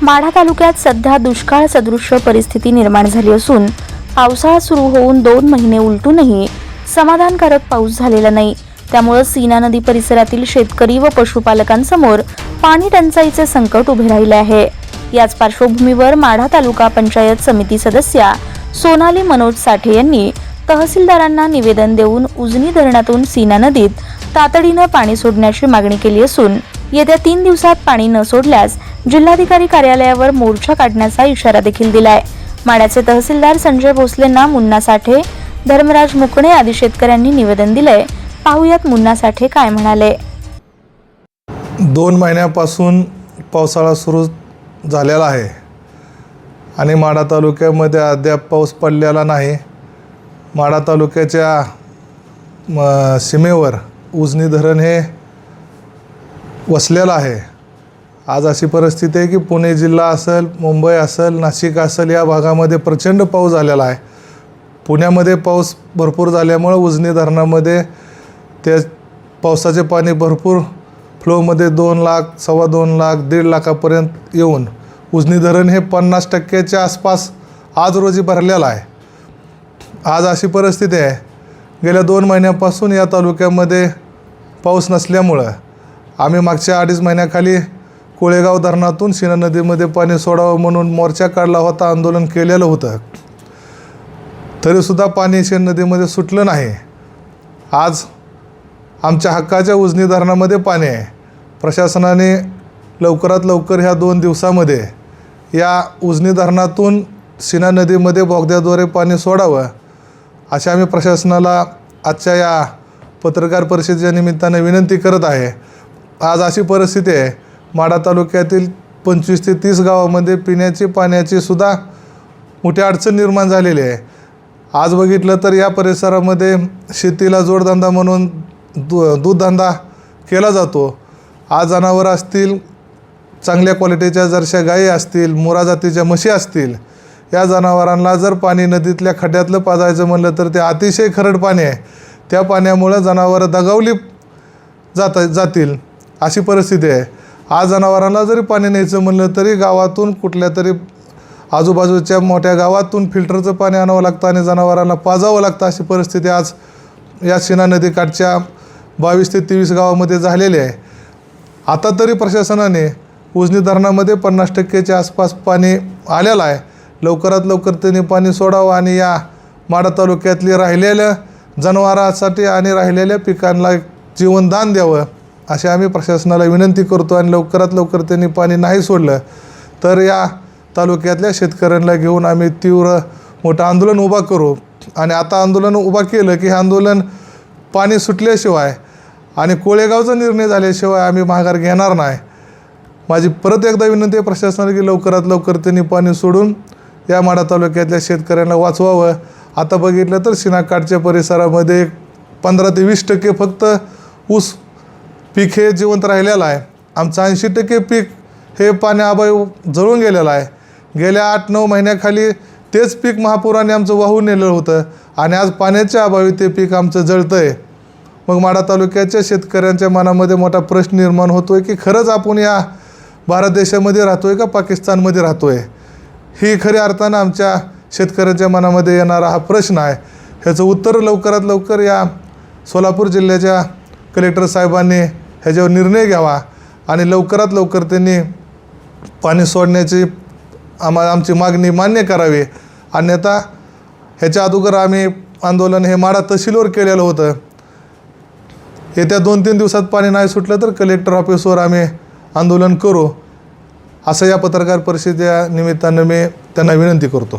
माढा तालुक्यात सध्या दुष्काळ सदृश परिस्थिती निर्माण झाली असून पावसाळा सुरू होऊन 2 महिने उलटूनही समाधानकारक पाऊस झालेला नाही। त्यामुळे सीना नदी परिसरातील शेतकरी व पशुपालकांसमोर पाणी टंचाईचे संकट उभे राहिले आहे। याच पार्श्वभूमीवर माढा तालुका पंचायत समिती सदस्या सोनाली मनोज साठे यांनी तहसीलदारांना निवेदन देऊन उजनी धरणातून सीना नदीत तातडीने पाणी सोडण्याची मागणी केली असून येत्या 3 दिवसात पाणी न सोडल्यास जिल्हाधिकारी कार्यालयावर मोर्चा काढण्याचा इशारा देखील दिलाय। माढ्याचे तहसीलदार संजय भोसलेंना मुन्ना साठे, धर्मराज मुकणे आदी शेतकऱ्यांनी निवेदन दिले। पाहुयात मुन्ना साठे काय म्हणाले। 2 महिन्यापासून पावसाळा सुरू झालेला आहे आणि माढा तालुक्यामध्ये अद्याप पाऊस पडलेला नाही। माढा तालुक्याच्या सीमेवर उजनी धरण हे वसलेलं आहे। आज अशी परिस्थिती आहे की पुणे जिल्हा असेल, मुंबई असेल, नाशिक असेल या भागामध्ये प्रचंड पाऊस झालेला आहे। पुण्यामध्ये पाऊस भरपूर झाल्यामुळे उजनी धरणामध्ये ते पावसाचे पाणी भरपूर फ्लोमध्ये 2 लाख, 2.25 लाख, 1.5 लाखापर्यंत येऊन उजनी धरण हे 50% आसपास आज रोजी भरलेलं आहे। आज अशी परिस्थिती आहे, गेल्या 2 महिन्यापासून या तालुक्यामध्ये पाऊस नसल्यामुळं आम्ही मागच्या 2.5 महिन्याखाली कोळेगाव धरणातून सीना नदीमध्ये पाणी सोडावं म्हणून मोर्चा काढला होता, आंदोलन केलेलं होतं। तरीसुद्धा पाणी सीना नदीमध्ये सुटलं नाही। आज आमच्या हक्काच्या उजनी धरणामध्ये पाणी आहे। प्रशासनाने लवकरात लवकर ह्या 2 दिवसामध्ये या उजनी धरणातून सीना नदीमध्ये बोगद्याद्वारे पाणी सोडावं अशी आम्ही प्रशासनाला आजच्या या पत्रकार परिषदेच्या निमित्ताने विनंती करत आहे। आज अशी परिस्थिती आहे, माढा तालुक्यातील 25 ते 30 गावामध्ये पिण्याची पाण्याची सुद्धा मोठी अडचण निर्माण झालेली आहे। आज बघितलं तर या परिसरामध्ये शेतीला जोडधंदा म्हणून दूधधंदा केला जातो। आज जनावर असतील, चांगल्या क्वालिटीच्या जर्सी गायी असतील, मुरा जातीच्या म्हशी असतील, या जनावरांना जर पाणी नदीतल्या खड्ड्यातलं पाजायचं म्हणलं तर ते अतिशय खरड पाणी आहे। त्या पाण्यामुळे जनावरं दगावली जातील अशी परिस्थिती आहे। आज जनावरांना जरी पाणी न्यायचं म्हणलं तरी गावातून कुठल्या तरी आजूबाजूच्या मोठ्या गावातून फिल्टरचं पाणी आणावं लागतं आणि जनावरांना पाजावं लागतं अशी परिस्थिती आज या सीना नदीकाठच्या 22 ते 23 गावामध्ये झालेली आहे। आता तरी प्रशासनाने उजनी धरणामध्ये 50% आसपास पाणी आलेलं आहे। लवकरात लवकर त्यांनी पाणी सोडावं आणि या माढा तालुक्यातली राहिलेल्या जनावरांसाठी आणि राहिलेल्या पिकांना जीवनदान द्यावं अशी आम्ही प्रशासनाला विनंती करतो। आणि लवकरात लवकर त्यांनी पाणी नाही सोडलं तर या तालुक्यातल्या शेतकऱ्यांना घेऊन आम्ही तीव्र मोठं आंदोलन उभा करू। आणि आता आंदोलन उभा केलं की हे आंदोलन पाणी सुटल्याशिवाय आणि कोळेगावचा निर्णय झाल्याशिवाय आम्ही माघार घेणार नाही। माझी परत एकदा विनंती आहे प्रशासनाला की लवकरात लवकर त्यांनी पाणी सोडून या माढा तालुक्यातल्या शेतकऱ्यांना वाचवावं। आता बघितलं तर सीनाकाठच्या परिसरामध्ये 15 ते 20% फक्त ऊस पीक हे जिवंत राहिलेलं आहे। आमचं 80% पीक हे पाण्याअभावी जळून गेलेलं आहे। गेल्या 8-9 महिन्याखाली तेच पीक महापुराने आमचं वाहून नेलेलं होतं आणि आज पाण्याच्या अभावी ते पीक आमचं जळतं आहे। मग माढा तालुक्याच्या शेतकऱ्यांच्या मनामध्ये मोठा प्रश्न निर्माण होतो आहे की खरंच आपण या भारत देशामध्ये राहतो आहे का पाकिस्तानमध्ये राहतो आहे, ही खऱ्या अर्थानं आमच्या शेतकऱ्यांच्या मनामध्ये येणारा हा प्रश्न आहे। ह्याचं उत्तर लवकरात लवकर या सोलापूर जिल्ह्याच्या कलेक्टर साहेबांनी ह्याच्यावर निर्णय घ्यावा आणि लवकरात लवकर त्यांनी पाणी सोडण्याची आमची मागणी मान्य करावी। अन्यथा ह्याच्या अगोदर आम्ही आंदोलन हे माढा तहसीलवर केलेलं होतं। येत्या 2-3 दिवसात पाणी नाही सुटलं तर कलेक्टर ऑफिसवर आम्ही आंदोलन करू असं या पत्रकार परिषदेच्या निमित्तानं मी त्यांना विनंती करतो।